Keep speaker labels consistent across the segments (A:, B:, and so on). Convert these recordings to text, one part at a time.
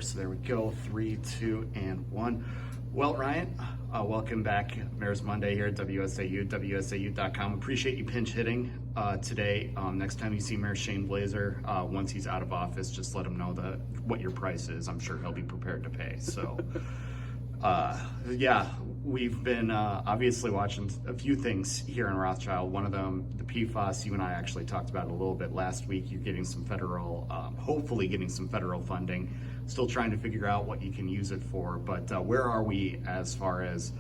A: So there we go, 3, 2, and 1. Well, Ryan, welcome back. Mayor's Monday here at WSAU, WSAU.com. Appreciate you pinch hitting today. Next time you see Mayor Shane Blazer, once he's out of office, just let him know what your price is. I'm sure he'll be prepared to pay. So, yeah, we've been obviously watching a few things here in Rothschild. One of them, the PFAS, you and I actually talked about it a little bit last week. You're getting some federal, hopefully getting some federal funding. Still trying to figure out what you can use it for, but where are we as far as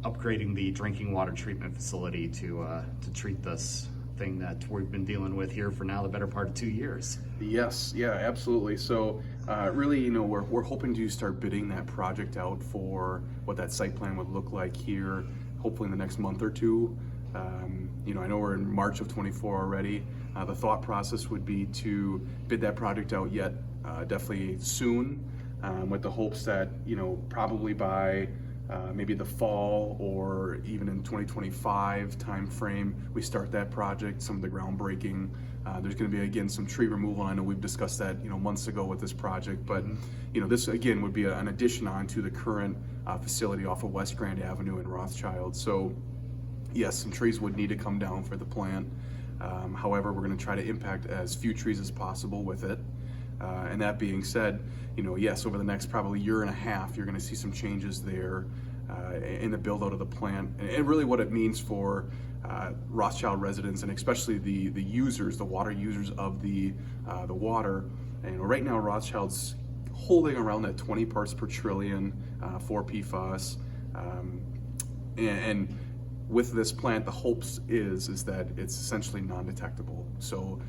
A: upgrading the drinking water treatment facility to treat this thing that we've been dealing with here for now the better part of 2 years?
B: Yes, yeah, absolutely. So really, we're hoping to start bidding that project out for what that site plan would look like here, hopefully in the next month or two. I know we're in March of 24 already. The thought process would be to bid that project out yet definitely soon, with the hopes that, probably by maybe the fall or even in 2025 timeframe, we start that project, some of the groundbreaking. There's going to be, again, some tree removal. I know we've discussed that, months ago with this project, but, this again would be an addition on to the current facility off of West Grand Avenue in Rothschild. So yes, some trees would need to come down for the plant. However, we're going to try to impact as few trees as possible with it. And that being said, yes, over the next probably year and a half, you're going to see some changes there in the build out of the plant, and really what it means for Rothschild residents, and especially the users, the water users of the water. And right now, Rothschild's holding around that 20 parts per trillion for PFAS, and with this plant, the hopes is that it's essentially non-detectable. So,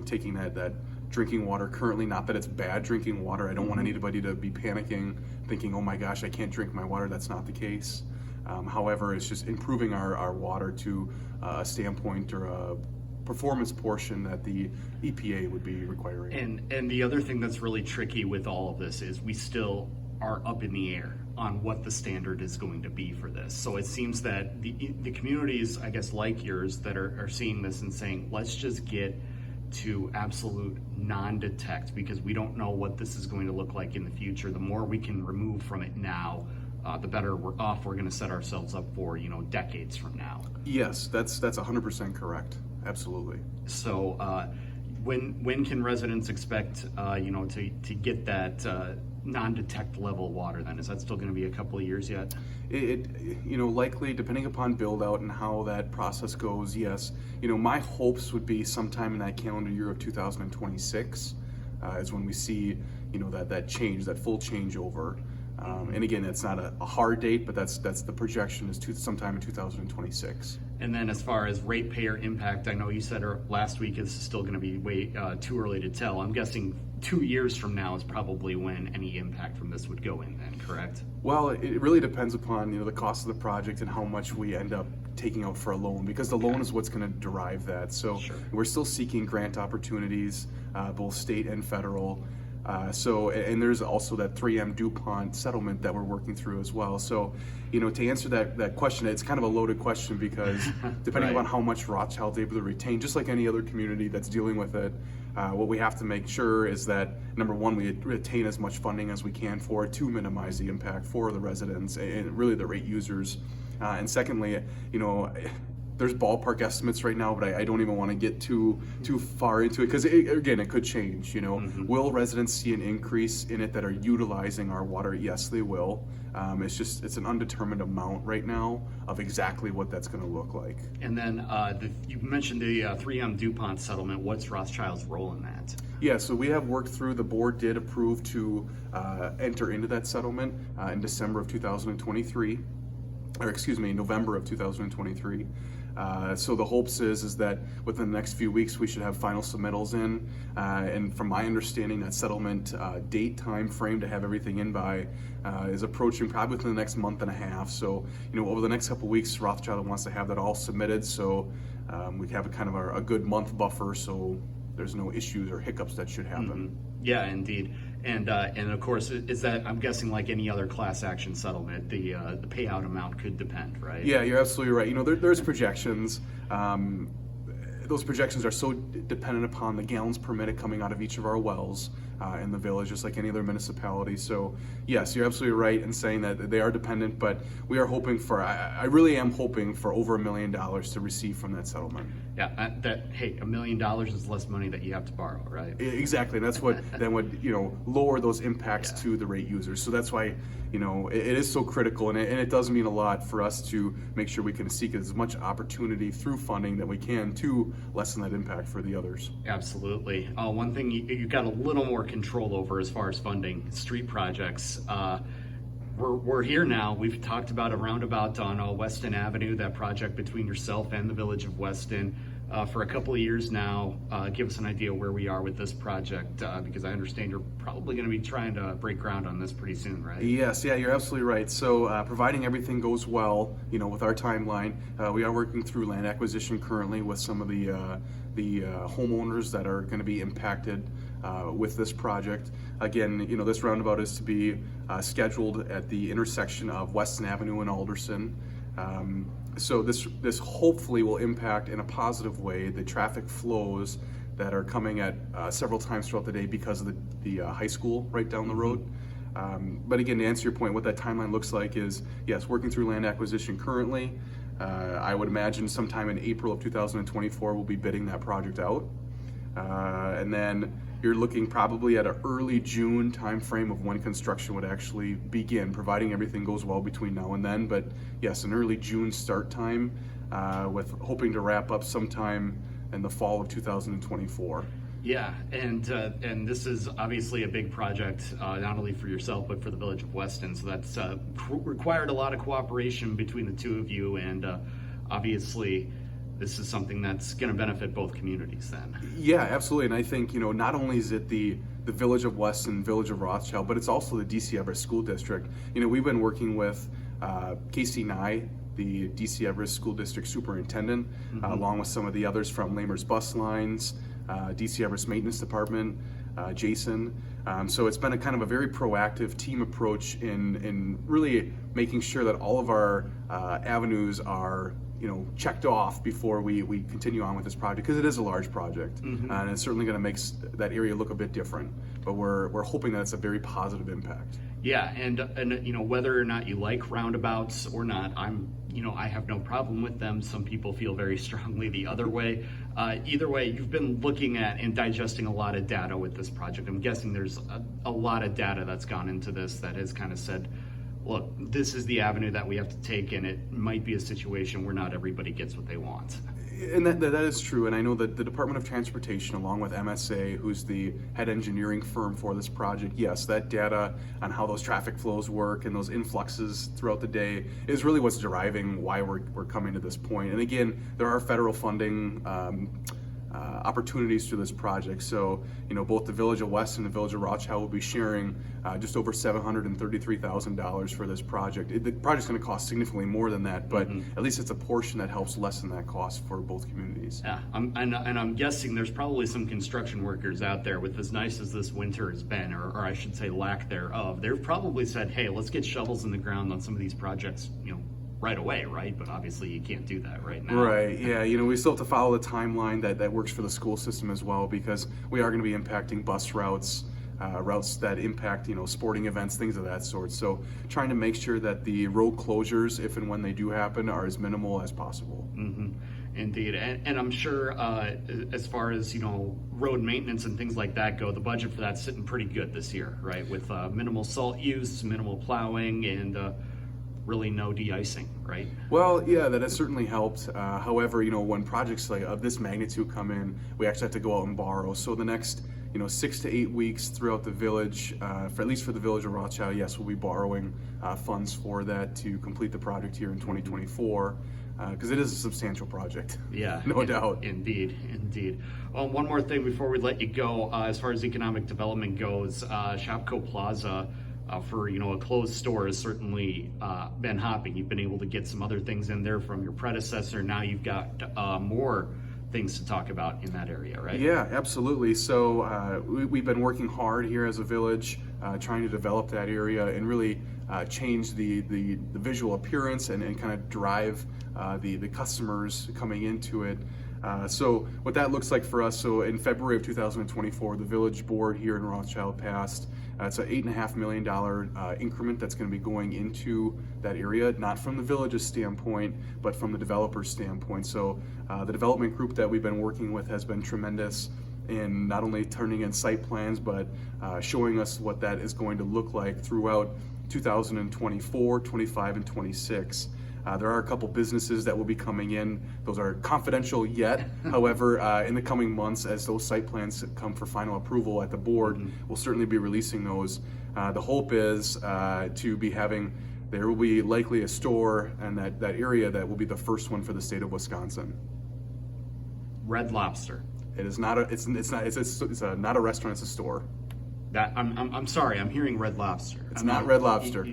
B: taking that drinking water currently, not that it's bad drinking water. I don't want anybody to be panicking, thinking, oh my gosh, I can't drink my water. That's not the case. However, it's just improving our water to a standpoint or a performance portion that the EPA would be requiring.
A: And the other thing that's really tricky with all of this is we still are up in the air on what the standard is going to be for this. So it seems that the communities, I guess, like yours, that are seeing this and saying, let's just get to absolute non-detect, because we don't know what this is going to look like in the future. The more we can remove from it now, the better we're going to set ourselves up for, decades from now.
B: Yes, that's 100% correct. Absolutely.
A: So when can residents expect, to get that non-detect level water then? Is that still going to be a couple of years yet?
B: Likely, depending upon build out and how that process goes, yes. My hopes would be sometime in that calendar year of 2026 is when we see, that change, that full changeover. And again, that's not a hard date, but that's the projection is sometime in 2026.
A: And then as far as ratepayer impact, I know you said last week is still going to be way too early to tell. I'm guessing 2 years from now is probably when any impact from this would go in then, correct?
B: Well, it really depends upon, the cost of the project and how much we end up taking out for a loan, because the loan is what's going to derive that. So
A: sure. We're
B: still seeking grant opportunities, both state and federal. And there's also that 3M DuPont settlement that we're working through as well. So, to answer that question, it's kind of a loaded question, because depending
A: right.
B: on how much Rothschild's able to retain, just like any other community that's dealing with it, what we have to make sure is that, number one, we retain as much funding as we can for it to minimize the impact for the residents and really the rate users. And secondly, there's ballpark estimates right now, but I don't even want to get too far into it, because again, it could change. Will residents see an increase in it that are utilizing our water? Yes, they will. It's an undetermined amount right now of exactly what that's going to look like.
A: And then you mentioned the 3M DuPont settlement. What's Rothschild's role in that?
B: Yeah, so we have worked through, the board did approve to enter into that settlement in December of 2023, or excuse me, November of 2023. So the hopes is that within the next few weeks we should have final submittals in, and from my understanding, that settlement date time frame to have everything in by is approaching probably within the next month and a half. So over the next couple of weeks, Rothschild wants to have that all submitted, so we have a good month buffer, so there's no issues or hiccups that should happen.
A: Mm-hmm. Yeah, indeed. And of course, is that, I'm guessing, like any other class action settlement, the payout amount could depend, right?
B: Yeah, you're absolutely right. There's projections. Those projections are so dependent upon the gallons per minute coming out of each of our wells. in the village, just like any other municipality. So yes, you're absolutely right in saying that they are dependent, but we are hoping for, I really am hoping for over $1 million to receive from that settlement.
A: Yeah, hey, $1 million is less money that you have to borrow, right?
B: Exactly, and that's what then would lower those impacts to the rate users. So that's why it is so critical, and it does mean a lot for us to make sure we can seek as much opportunity through funding that we can to lessen that impact for the others.
A: Absolutely. One thing you've got a little more control over as far as funding street projects. We're here now. We've talked about a roundabout on Weston Avenue, that project between yourself and the Village of Weston, for a couple of years now. Give us an idea where we are with this project, because I understand you're probably going to be trying to break ground on this pretty soon, right?
B: Yes, yeah, you're absolutely right. So providing everything goes well, with our timeline, we are working through land acquisition currently with some of the homeowners that are going to be impacted with this project. Again, this roundabout is to be scheduled at the intersection of Weston Avenue and Alderson. So this hopefully will impact in a positive way the traffic flows that are coming at several times throughout the day because of the high school right down the road. But again, to answer your point, what that timeline looks like is, yes, working through land acquisition currently. I would imagine sometime in April of 2024 we'll be bidding that project out. And then you're looking probably at an early June timeframe of when construction would actually begin, providing everything goes well between now and then. But yes, an early June start time, with hoping to wrap up sometime in the fall of 2024.
A: Yeah, and this is obviously a big project, not only for yourself but for the Village of Weston. So that's required a lot of cooperation between the two of you, and obviously this is something that's going to benefit both communities then.
B: Yeah, absolutely. And I think, not only is it the Village of Weston, Village of Rothschild, but it's also the DC Everest School District. We've been working with Casey Nye, the DC Everest School District Superintendent, along with some of the others from Lamers Bus Lines, DC Everest Maintenance Department, Jason. So it's been a kind of a very proactive team approach in really making sure that all of our avenues are checked off before we continue on with this project, because it is a large project, and it's certainly going to make that area look a bit different. But we're hoping that it's a very positive impact.
A: Yeah, and whether or not you like roundabouts or not, I have no problem with them. Some people feel very strongly the other way. Either way, you've been looking at and digesting a lot of data with this project. I'm guessing there's a lot of data that's gone into this that has kind of said, look, this is the avenue that we have to take, and it might be a situation where not everybody gets what they want.
B: And that is true, and I know that the Department of Transportation, along with MSA, who's the head engineering firm for this project, yes, that data on how those traffic flows work and those influxes throughout the day is really what's driving why we're coming to this point. And again, there are federal funding opportunities through this project. So, both the Village of Weston and the Village of Rothschild will be sharing just over $733,000 for this project. The project's going to cost significantly more than that, but at least it's a portion that helps lessen that cost for both communities.
A: Yeah, I'm guessing there's probably some construction workers out there, with as nice as this winter has been, or I should say lack thereof. They've probably said, hey, let's get shovels in the ground on some of these projects, right away, right? But obviously you can't do that right now.
B: Right, yeah, we still have to follow the timeline that works for the school system as well, because we are going to be impacting bus routes, routes that impact, sporting events, things of that sort. So trying to make sure that the road closures, if and when they do happen, are as minimal as possible.
A: Indeed, and I'm sure as far as road maintenance and things like that go, the budget for that's sitting pretty good this year, right? With minimal salt use, minimal plowing, and really no de-icing, right?
B: Well, yeah, that has certainly helped. However, when projects like of this magnitude come in, we actually have to go out and borrow. So the next 6 to 8 weeks throughout the village, for at least for the Village of Rothschild, yes, we'll be borrowing funds for that to complete the project here in 2024. Because it is a substantial project. Yeah, no doubt.
A: Indeed. Well, one more thing before we let you go, as far as economic development goes, Shopko Plaza, for a closed store, has certainly been hopping. You've been able to get some other things in there from your predecessor. Now you've got more things to talk about in that area, right?
B: Yeah, absolutely. So we've been working hard here as a village, trying to develop that area and really change the visual appearance and kind of drive the customers coming into it. So what that looks like for us, so in February of 2024, the village board here in Rothschild passed, it's an $8.5 million increment that's going to be going into that area, not from the village's standpoint, but from the developer's standpoint. So the development group that we've been working with has been tremendous in not only turning in site plans, but showing us what that is going to look like throughout 2024, 25, and 26. There are a couple businesses that will be coming in. Those are confidential yet. However, in the coming months, as those site plans come for final approval at the board, we'll certainly be releasing those. The hope is to be having, there will be likely a store in that area that will be the first one for the state of Wisconsin.
A: Red Lobster.
B: It is not it's not a restaurant, it's a store.
A: That I'm sorry, I'm hearing Red Lobster.
B: It's not Red Lobster.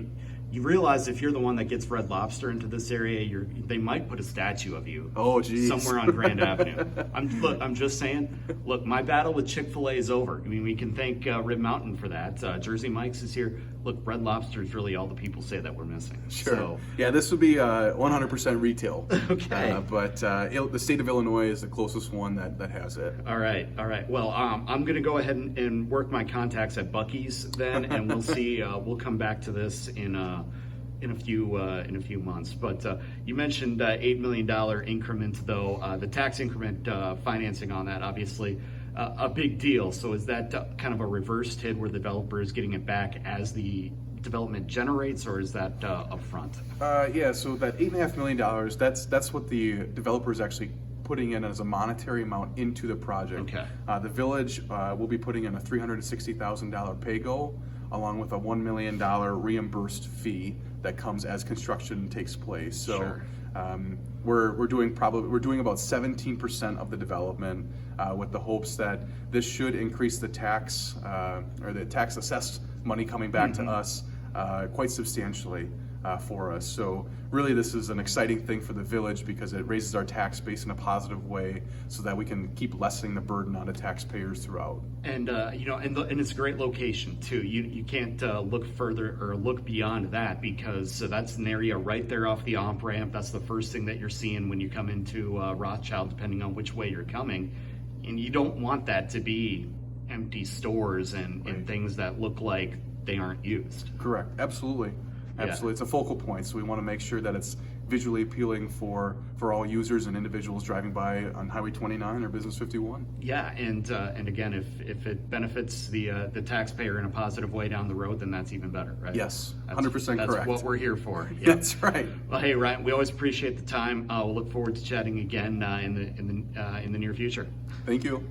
A: You realize if you're the one that gets Red Lobster into this area, they might put a statue of you.
B: Oh, geez.
A: Somewhere on Grand Avenue. I'm just saying. Look, my battle with Chick-fil-A is over. I mean, we can thank Rib Mountain for that. Jersey Mike's is here. Look, Red Lobster is really all the people say that we're missing.
B: Sure.
A: So,
B: yeah, this would be 100% retail.
A: Okay.
B: But the state of Illinois is the closest one that has it.
A: All right. Well, I'm going to go ahead and work my contacts at Buc-ee's then, and we'll see. We'll come back to this in a few months. But you mentioned $8 million increment, though. The tax increment financing on that, obviously, a big deal. So is that kind of a reversed hit where the developer is getting it back as the development generates, or is that upfront?
B: Yeah. So that $8.5 million, that's what the developer is actually putting in as a monetary amount into the project.
A: Okay.
B: The village will be putting in a $360,000 pay-go, along with a $1 million reimbursed fee that comes as construction takes place. So
A: Sure.
B: we're doing about 17% of the development, with the hopes that this should increase the tax or the tax assessed money coming back to us quite substantially for us. So really, this is an exciting thing for the village because it raises our tax base in a positive way, so that we can keep lessening the burden on the taxpayers throughout.
A: And and it's a great location too. You can't look further or look beyond that, because that's an area right there off the off ramp. That's the first thing that you're seeing when you come into Rothschild, depending on which way you're coming. And you don't want that to be empty stores and things that look like they aren't used.
B: Correct. Absolutely. Absolutely.
A: Yeah.
B: It's a focal point, so we want to make sure that it's visually appealing for all users and individuals driving by on Highway 29 or Business 51.
A: Yeah, and again, if it benefits the taxpayer in a positive way down the road, then that's even better, right?
B: Yes, 100% correct.
A: That's what we're here for. Yeah.
B: That's right.
A: Well, hey, Ryan, we always appreciate the time. We'll look forward to chatting again in the near future.
B: Thank you.